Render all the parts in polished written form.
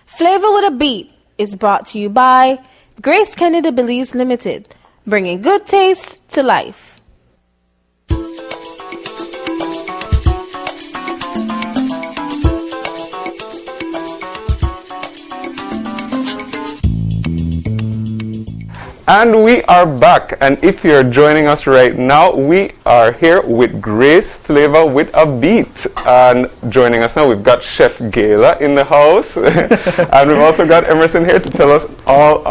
Flavor with a Beat is brought to you by Grace Kennedy Belize Limited, bringing good taste to life. And we are back, and if you're joining us right now, we are here with Grace Flavor with a Beat. And joining us now, we've got Chef Gayla in the house, and we've also got Emerson here to tell us all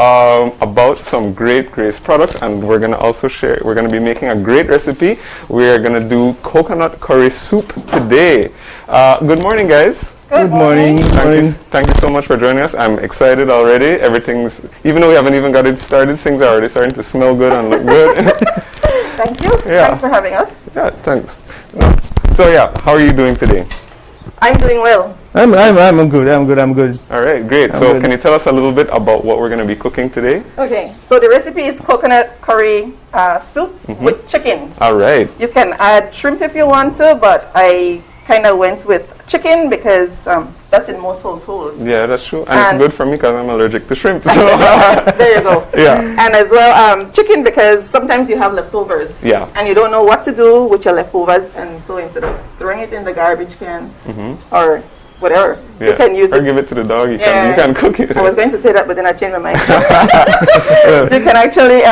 about some great Grace products. And we're gonna also share, we're gonna be making a great recipe. We're gonna do coconut curry soup today. Good morning, guys. Good morning. Thank you so much for joining us. I'm excited already. Everything's, even though we haven't even got it started, things are already starting to smell good and look good. Thank you. Yeah. Thanks for having us. Yeah, thanks. So yeah, how are you doing today? I'm doing well. I'm good. All right, great. So can you tell us a little bit about what we're going to be cooking today? Okay, so the recipe is coconut curry soup with chicken. All right. You can add shrimp if you want to, but I kind of went with chicken because that's in most households. Yeah, that's true. And it's good for me because I'm allergic to shrimp. So there you go. Yeah. And as well, chicken because sometimes you have leftovers. Yeah. And you don't know what to do with your leftovers. And so instead of throwing it in the garbage can or whatever, you can use or it. give it to the dog. You can cook it. I was going to say that, but then I changed my mind. You can actually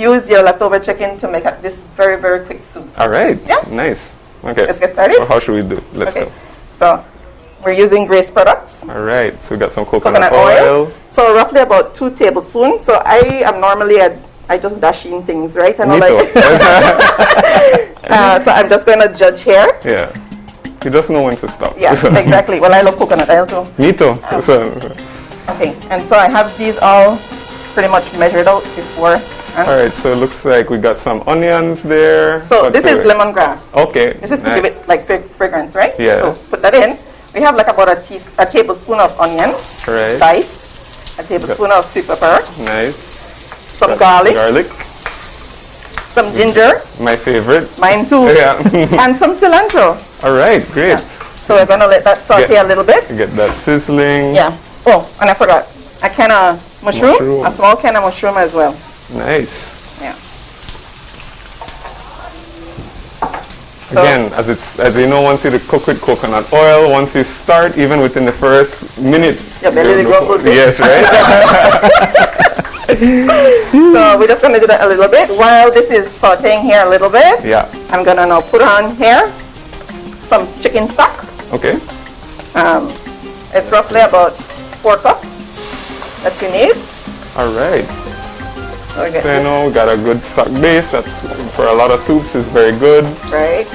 use your leftover chicken to make this very, very quick soup. All right. Yeah. Nice. Okay. Let's get started. Well, how should we do? Let's go. So we're using Grace products. All right. So we got some coconut oil. So roughly about 2 tablespoons. So I am normally I just dash in things, right? And Me too. So I'm just going to judge here. Yeah. You just know when to stop. Yeah, exactly. Well, I love coconut oil too. Me too. Okay, and so I have these all pretty much measured out before. All right, so it looks like we got some onions there. So this is lemongrass. Okay. This is to give it like fragrance, right? Yeah. So put that in. We have like about a tablespoon of onion, right. diced, a tablespoon of sweet pepper. Nice. Some garlic. Some ginger. My favorite. Mine too. Yeah. And some cilantro. All right, great. Yeah. So we're gonna let that saute a little bit. Get that sizzling. Yeah. Oh, and I forgot. A can of mushroom. A small can of mushroom as well. Nice. Yeah. Again, as you know, once you cook with coconut oil, once you start, even within the first minute, your belly will go. Yes, right. So we're just gonna do that a little bit while this is sauteing here a little bit. Yeah. I'm gonna now put on here some chicken stock. Okay. It's roughly about 4 cups that you need. All right. So you know, got a good stock base. That's for a lot of soups is very good. Right.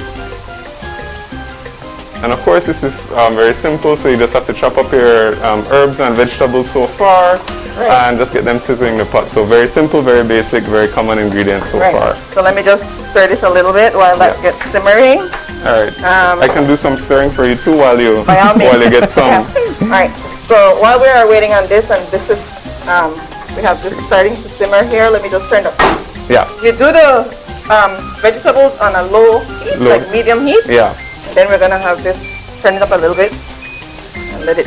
And of course, this is very simple. So you just have to chop up your herbs and vegetables so far, and just get them sizzling in the pot. So very simple, very basic, very common ingredient so far. So let me just stir this a little bit while that gets simmering. All right. I can do some stirring for you too while you get some. All right. So while we are waiting on this, and this is we have this starting to simmer here. Let me just turn up. Yeah. You do the vegetables on a low heat, like medium heat. Yeah. And then we're gonna have this turn it up a little bit and let it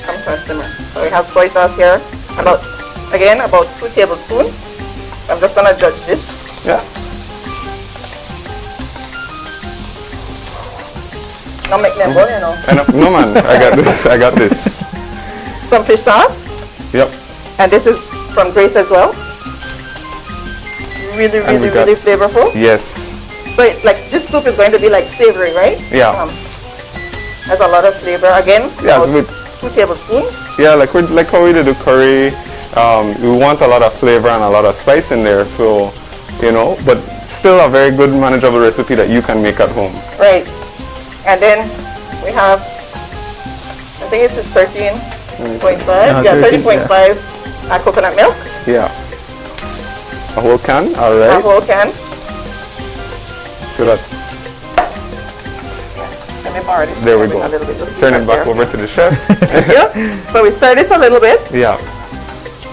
come to a simmer. So we have soy sauce here, about 2 tablespoons. I'm just gonna judge this. Yeah. Don't make them boil, you know. No man, I got this. Some fish sauce. Yep. And this is from Grace as well. Really flavorful. Yes. So it's like, this soup is going to be like savory, right? Yeah. Has a lot of flavor. Again, yeah, 2 tablespoons. Yeah, like how we did the curry, we want a lot of flavor and a lot of spice in there. So, you know, but still a very good manageable recipe that you can make at home. Right. And then we have, I think it's 13.5. Yeah, 13.5 coconut milk. Yeah. A whole can, all right. A whole can. So that's. Let me borrow this. There we go. Turn it back over to the chef. Yeah. So we stir this a little bit. Yeah.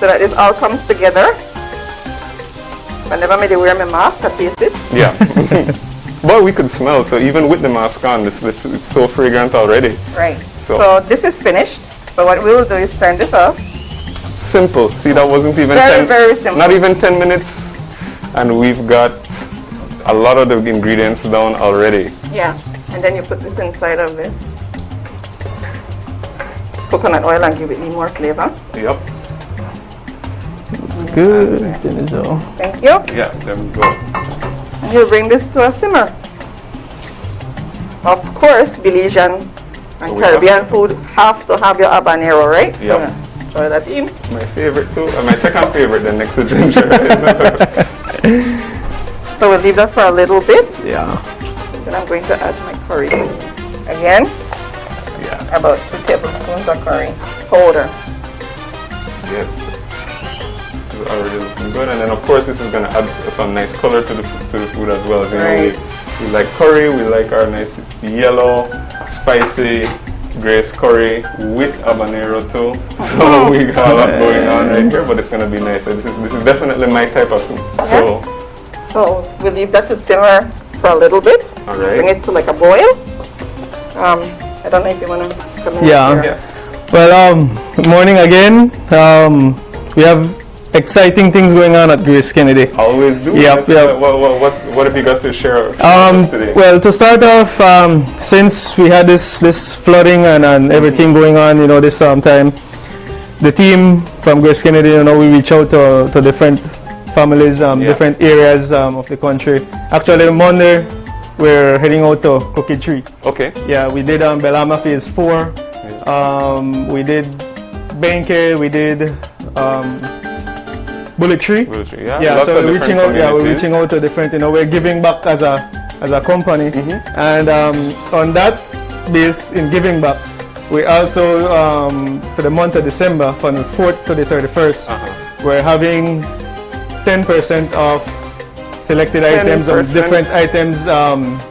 So that this all comes together. Whenever I wear my mask, I taste it. Yeah. Well, we could smell. So even with the mask on, it's so fragrant already. Right. So this is finished. So what we will do is turn this off. Simple. See, that wasn't even Very, 10, very simple. not even 10 minutes, and we've got a lot of the ingredients down already. Yeah, and then you put this inside of this coconut oil and give it more flavor. Yep. It's good. So. Thank you. Yeah, there we go. And you bring this to a simmer. Of course, Belizean and We Caribbean food have to have your habanero, right? Yep. So, throw that in. My favorite too, and my second favorite, the next to ginger. So we'll leave that for a little bit. Yeah. Then I'm going to add my curry. Again, Yeah. about 2 tablespoons of curry powder. Yes. This is already looking good, and then of course this is gonna add some nice color to the food as well. As you know, Right. we like curry. We like our nice yellow, spicy Grace curry with habanero too. So we got a lot going on right here, but it's gonna be nice. This is definitely my type of soup. So So we'll leave that to simmer for a little bit. all right. Bring it to like a boil. I don't know if you want to come in Yeah. here. Yeah. Well, good morning again. We have exciting things going on at Grace Kennedy. Always do. Yep, Let's- yep. What have you got to share with us today? Well, to start off, since we had this flooding and everything going on, you know, this time, the team from Grace Kennedy, you know, we reach out to different families, different areas of the country. Actually, Monday, we're heading out to Cookie Tree. Okay. Yeah, we did Belama Phase 4. We did Benke, we did Bullet Tree. Yeah. Yeah, lots so of we're different reaching out. Yeah, we're communities. reaching out to different. You know, we're giving back as a company, and on that base in giving back, we also for the month of December, from the 4th to the 31st, we're having 10% off selected items of 10%? different items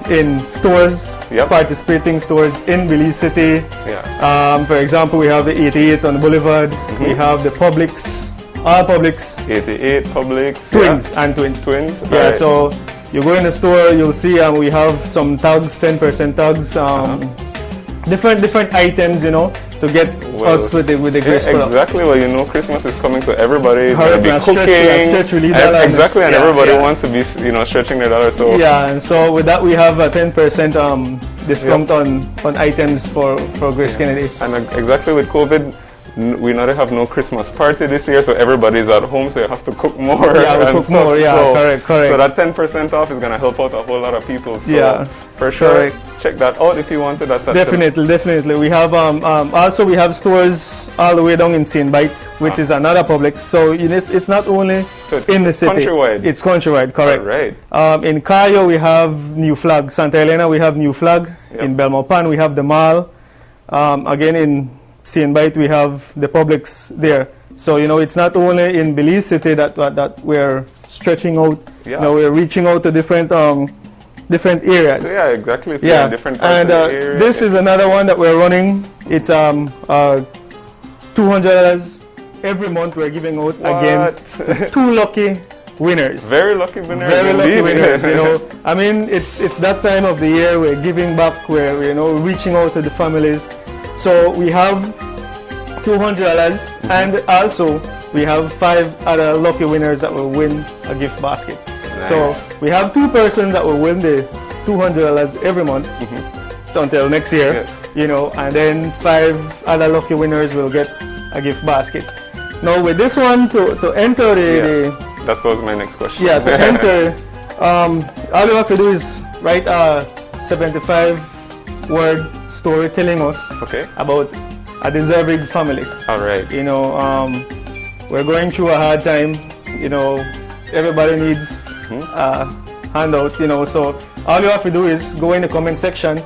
in stores, Yep. participating stores in Belize City. Yeah. For example, we have the 88 on the Boulevard. We have the Publix, all Publix, 88 Publix. twins Yeah. and twins. Twins. Yeah, alright. so you go in the store, you'll see we have some tags, 10% tags, different items, you know, to get Well, us with the Yeah, Grace products. exactly. Well, you know, Christmas is coming, so everybody is Hurry going up to be and cooking. stretch really And- dollar. exactly, and Yeah, everybody yeah. wants to be, you know, stretching their dollar. So Yeah, and so with that, we have a 10% discount on items for Grace Kennedy. And exactly with COVID, we not have no Christmas party this year, so everybody's at home, so you have to cook more. Yeah, we and cook stuff. more, yeah, so, correct. So that 10% off is going to help out a whole lot of people. So Yeah, for sure, correct. check that out if you want to. That's at Definitely. We have also we have stores all the way down in St. Bite, which is another Publix. So it's not only So it's in the city. countrywide. It's countrywide, correct. Right. In Cayo we have New Flag. Santa Elena we have New Flag. Yep. In Belmopan we have the Mall. Again in St. Bite we have the Publix there. So you know it's not only in Belize City that we're stretching out. Yeah. You know, we're reaching out to different areas. So yeah, exactly. If you're Yeah, in different parts and of the area. this is another one that we're running. It's $200 every month. We're giving out again What? 2 lucky winners. Very lucky winners. Very lucky indeed. winners. You know, I mean, it's that time of the year. We're giving back. We're reaching out to the families. So we have $200, and also we have 5 other lucky winners that will win a gift basket. So Nice. we have 2 persons that will win the $200 every month until next year. Yeah. You know, and then 5 other lucky winners will get a gift basket. Now with this one, to enter the That was my next question. yeah, to enter, all you have to do is write a 75-word story telling us Okay. about a deserving family. All right. You know, we're going through a hard time. You know, everybody needs a handout. You know, so all you have to do is go in the comment section,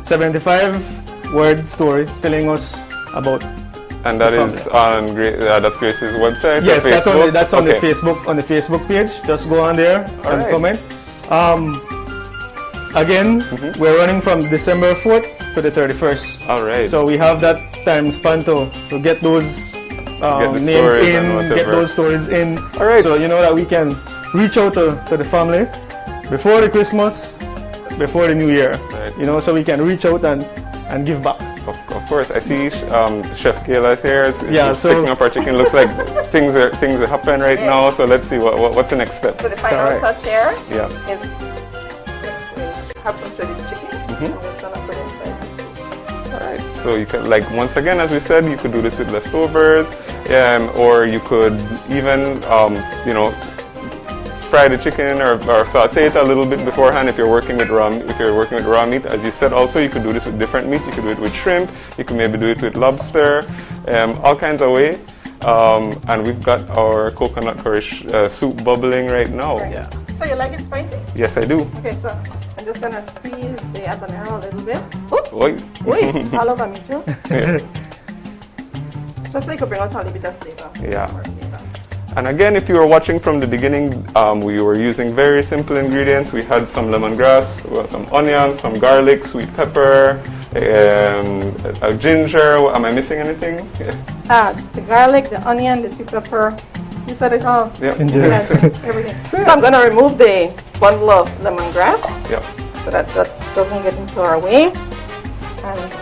75-word story telling us about. And that is on that's Grace's website. or Yes, that's on Facebook? the Facebook page. Just go on there and right. comment. Again, we're running from December 4th to the 31st. All right. So we have that time span to get those the names stories and in, whatever. get those stories in. All right. So you know that we can reach out to the family before the Christmas, before the New Year. Right. You know, so we can reach out and give back. Of course, I see Chef Kayla here. Yeah, He's so- picking up our chicken. Looks like things are happening right now. So let's see what's the next step. So the final Correct. touch here Yeah. is we have some shredded chicken. I'm just gonna put it inside this. All right. So you can, like, once again, as we said, you could do this with leftovers, or you could even fry the chicken or saute it a little bit beforehand if you're working with raw meat. As you said, also you could do this with different meats. You could do it with shrimp. You could maybe do it with lobster, all kinds of way. And we've got our coconut curry soup bubbling right now. Yeah. So you like it spicy? Yes, I do. Okay, so I'm just gonna squeeze the habanero a little bit. Oi. Wait, all over me too. Yeah. Just so you could bring out a little bit of flavor. Yeah. More flavor. And again, if you were watching from the beginning, we were using very simple ingredients. We had some lemongrass, some onions, some garlic, sweet pepper, a ginger. Am I missing anything? Yeah. The garlic, the onion, the sweet pepper. You said it all. Yep. Yes, everything. So I'm gonna remove the bundle of lemongrass Yep. so that doesn't get into our way. And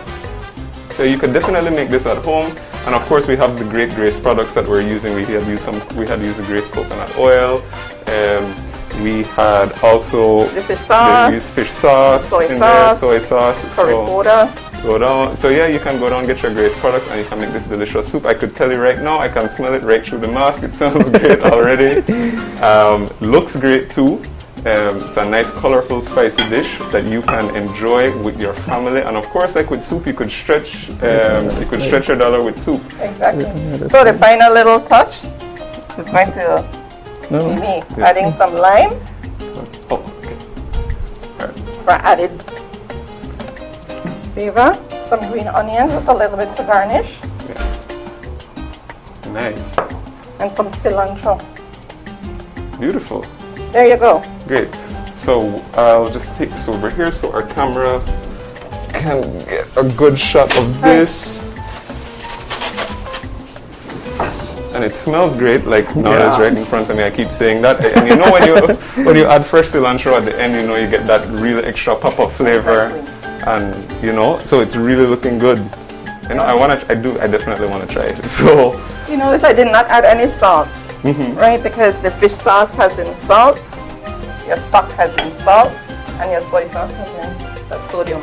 So you could definitely make this at home. And of course, we have the Great Grace products that we're using. We had used the Grace coconut oil. We had also the fish sauce, used fish sauce soy in there, sauce, soy sauce. curry powder. Go down. So yeah, you can go down, get your Grace product, and you can make this delicious soup. I could tell you right now, I can smell it right through the mask. It sounds great already. Looks great too. It's a nice, colorful, spicy dish that you can enjoy with your family. And of course, like with soup, you could stretch. You could stretch your dollar with soup. Exactly. that's So the final little touch is going to be No. me adding some lime Oh, okay. for added flavor. Some green onion, just a little bit to garnish, Nice. and some cilantro. Beautiful. There you go. Great. So I'll just take this over here so our camera can get a good shot of this. And it smells great, like now that it's Yeah. right in front of me. I keep saying that. And you know when you add fresh cilantro at the end, you know you get that really extra pop of flavor. And so it's really looking good. I definitely want to try it. So You notice I did not add any salt, right? Because the fish sauce has in salt, your stock has in salt, and your soy sauce has in that sodium.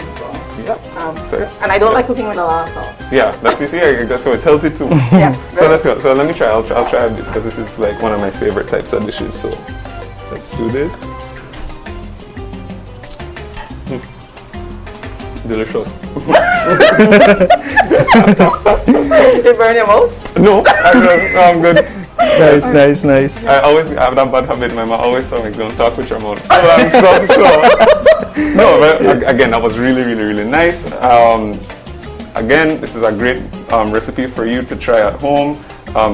So, And I don't like cooking with a lot of salt. yeah, that's so it's healthy too. Yeah. So let's go. So let me try. I'll try this because this is like one of my favorite types of dishes. So let's do this. Delicious. Did it burn your mouth? No, I'm good. Nice. I always have that bad habit. My mom always tells me, "Don't talk with your mouth." No, but again, that was really, really, really nice. Again, this is a great recipe for you to try at home.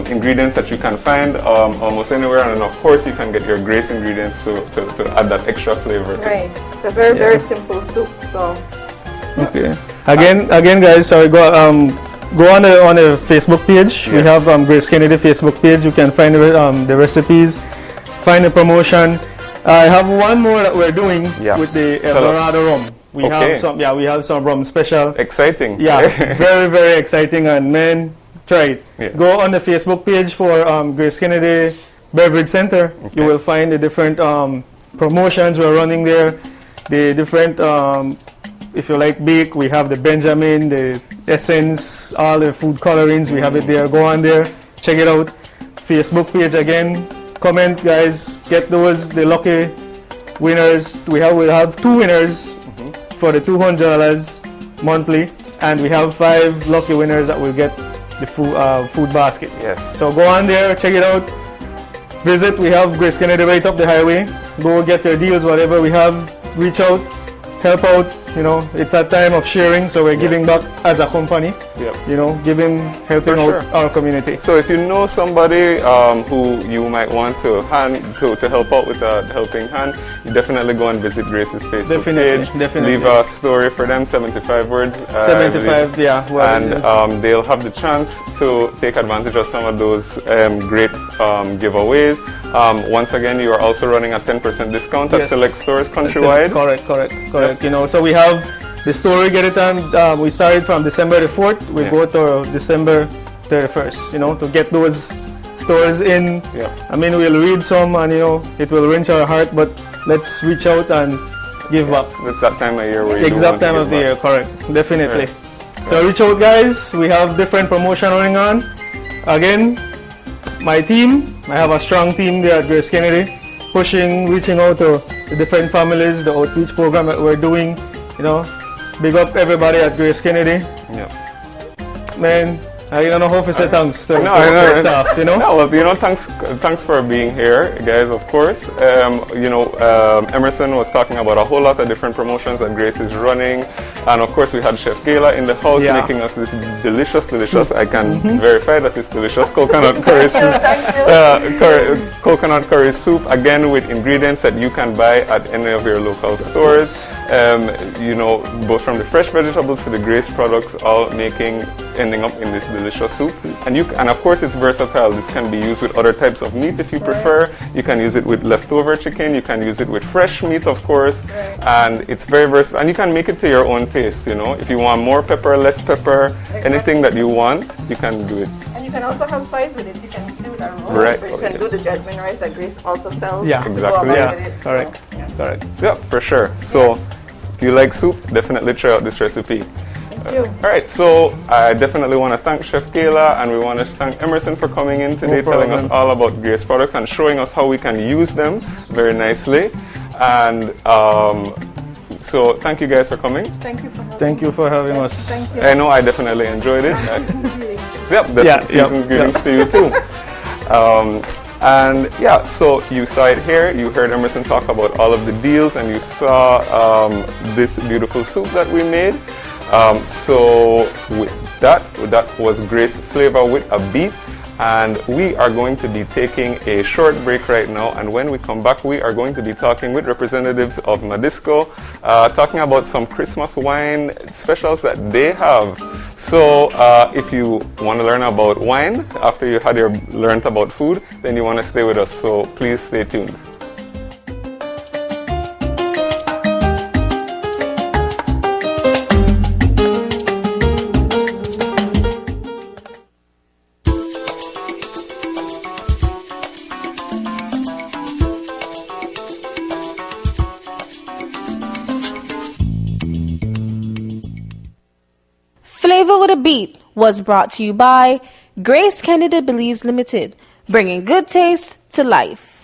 Ingredients that you can find almost anywhere, and of course, you can get your Grace ingredients to add that extra flavor. Right. It's a very, very simple soup. So Okay. Again, guys. Sorry. Go on the Facebook page. We Yes. have Grace Kennedy Facebook page. You can find the recipes, find the promotion. I have one more that we're doing Yeah. with the Tell us. Eldorado rum. We Okay. have we have some rum special. Exciting. Yeah, very, very exciting, and man, try it. Yeah. Go on the Facebook page for Grace Kennedy Beverage Center. You will find the different promotions we're running there. The different, if you like bake, we have the Benjamin, the Essence, all the food colorings. We have it there. Go on there, check it out. Facebook page again. Comment, guys. Get the lucky winners. We'll have 2 winners for the $200 monthly, and we have 5 lucky winners that will get the food basket. Yes. So go on there, check it out. Visit. We have Grace Kennedy right up the highway. Go get your deals, whatever we have. Reach out, help out. It's a time of sharing, so we're giving back as a company. Yep. Helping For out sure. our community. So if you know somebody who you might want to help out with a helping hand, you definitely go and visit Grace's Facebook page. Definitely. Leave a story for them, 75 words. 75, yeah. Well, And they'll have the chance to take advantage of some of those great giveaways. Once again, you are also running a 10% discount at Yes. select stores countrywide. Correct. So we have the store we get it on, we started from December the 4th. We Yeah. go to December 31st, you know, to get those stores in. Yeah. I mean, we'll read some and, you know, it will wrench our heart, but let's reach out and give back. It's that time of year where you Exact don't want to time give of the back. year, correct. Definitely. Right. So reach out, guys. We have different promotion going on. Again, my team, I have a strong team there at Grace Kennedy, pushing, reaching out to the different families, the outreach program that we're doing, you know. Big up everybody at Grace Kennedy. Yeah. Man, I don't know how to say thanks to No, our staff, you know. No, well, you know, thanks for being here, guys, of course. You know, Emerson was talking about a whole lot of different promotions that Grace is running. And of course, we had Chef Gayla in the house Yeah. making us this delicious, I can verify that it's delicious coconut curry soup. Coconut curry soup, again, with ingredients that you can buy at any of your local stores. You know, both from the fresh vegetables to the Grace products, all ending up in this delicious soup. And of course, it's versatile. This can be used with other types of meat if you prefer. You can use it with leftover chicken. You can use it with fresh meat, of course. And it's very versatile. And you can make it to your own taste, you know. If you want more pepper, less pepper, anything that you want, you can do it. And you can also have sides with it. You can do it a roll, Right. or you can do the jasmine rice that Grace also sells. Yeah. to go Exactly. along Yeah, with it. correct. So, yeah. Correct. So, yeah, for sure. So, if you like soup, definitely try out this recipe. Thank you. All right, so I definitely want to thank Chef Gayla, and we want to thank Emerson for coming in today, telling us all about Grace products and showing us how we can use them very nicely. And so thank you guys for coming. Thank you for having Thank you for having us. Thank you. I know I definitely enjoyed it. Yep, that's Yeah, season's yep, greetings yep. to you too. And yeah, so you saw it here. You heard Emerson talk about all of the deals, and you saw this beautiful soup that we made. So with that was Grace Flavor with a Beat. And we are going to be taking a short break right now, and when we come back, we are going to be talking with representatives of Madisco, talking about some Christmas wine specials that they have. So if you want to learn about wine after you had learned about food, then you want to stay with us, so please stay tuned. Flavor with a Beat was brought to you by Grace Kennedy Belize Limited, bringing good taste to life.